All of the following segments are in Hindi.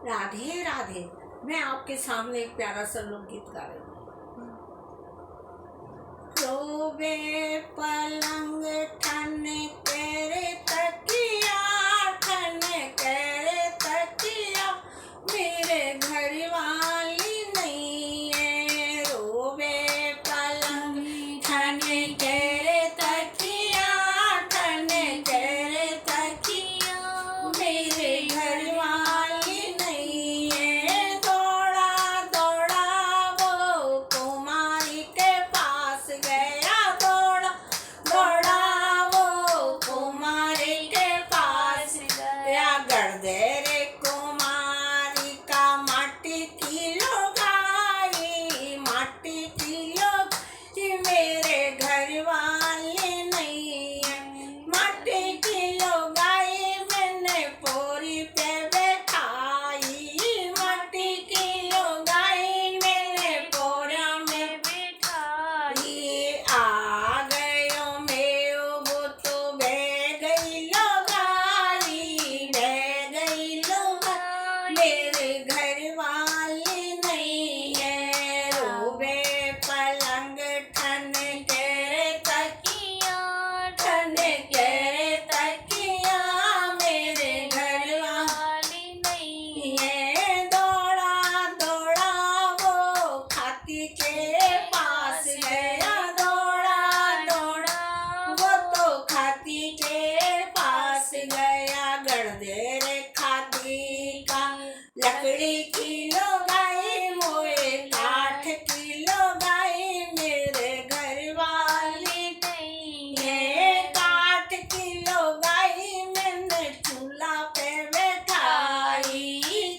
राधे राधे। मैं आपके सामने एक प्यारा सा लोकगीत गा रही हूँ। रोवे पलंग ठन करे तकिया, ठन करे तकिया, मेरे घर वाली नहीं है। रोवे पलंग ठन करे तकिया, ठन करे तकिया, मेरे घर वाली नहीं है। दौड़ा दौड़ा वो कुमारी के पास गया, दौड़ा दौड़ा वो कुमारी के पास गया। गर्दे रे कुमारी का माटी की लोगाई, माटी की लोगाई, मेरे घर वाले नहीं है। माटी की लोगाई मैंने पोरी पे बैठाई, माटी की लोगाई मैंने पोरा में बैठाई। आ गयो मेओ वो तो बह गई लोगाई, बह गई लोगाई, मेरे घर वाले नहीं है। रोवे पलंग ठन करे तकिया, ठन करे तकिया, मेरे घर वाली नहीं है। दौड़ा दौड़ा वो खाती के पास गया, दौड़ा दौड़ा वो तो खाती के पास गया। गर्दे रे खाती का लकड़ी की लोगाई, मोए काठ की लोगाई, मेरे घर वाली नहीं है। काठ की लोगाई मैंने चूल्हा पे बैठाई,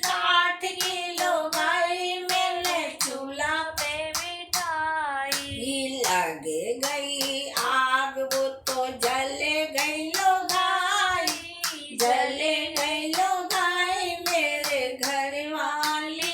काठ की लोगाई मैंने चूल्हा पे बैठाई। लग गई आग वो तो जले गई लोगाई, जले गई लोगाई, मेरे घर वाली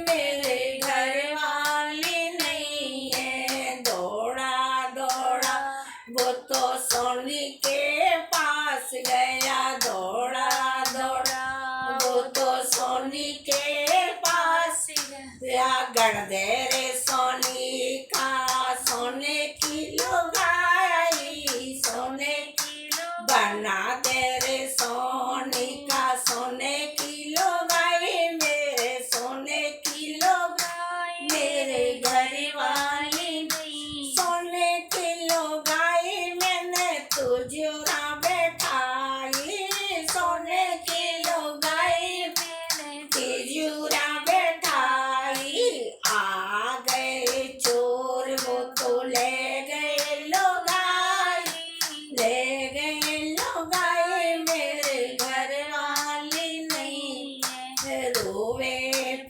मेरे घर वाली नहीं है। दौड़ा दौड़ा वो तो सोनी के पास गया, दौड़ा दौड़ा वो तो सोनी के पास गया। गढ़ दे रे सोनी का, सोने की लुगाई, सोने की बना दे रे सोनी का, सोने की लुगाई, मेरे सोने की लुगाई, मेरे घर वाली नहीं। सोने की लुगाई मैंने तुझरा बैठाई, सोने की लुगाई मैंने तुझरा बैठाई। आ गए चोर वो तो ले गए लुगाई, ले गए लुगाई, मेरे घर वाली नहीं है। रोवे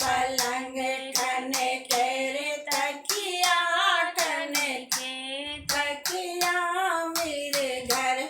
पलंग ठने तेरे तकिया, ठने के तकिया, मेरे घर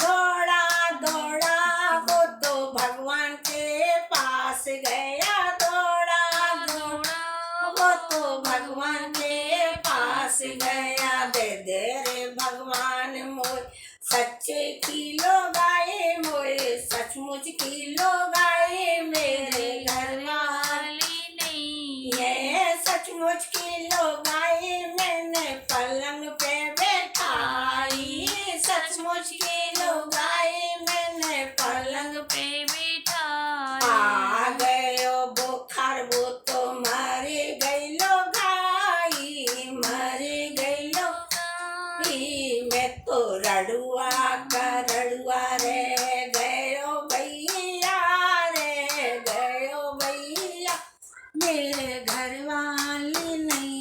दौड़ा दौड़ा वो तो भगवान के पास गया, दौड़ा दौड़ा वो तो भगवान के पास गया। दे दे रे भगवान मोय सच्चे की लुगाई, मोय सचमुच की लुगाई, मेरे घर वाली नहीं है। सचमुच की लुगाई मैंने पलंग पे बैठाई, सचमुच की लुगाई मैंने पलंग पे बैठाई। आ गयो बुखार वो तो मर गई लुगाई, मर गई लुगाई। मैं तो रड़ुआ का रड़ुआ रह गयो भैया, रह गयो भैया, मेरे घर वाली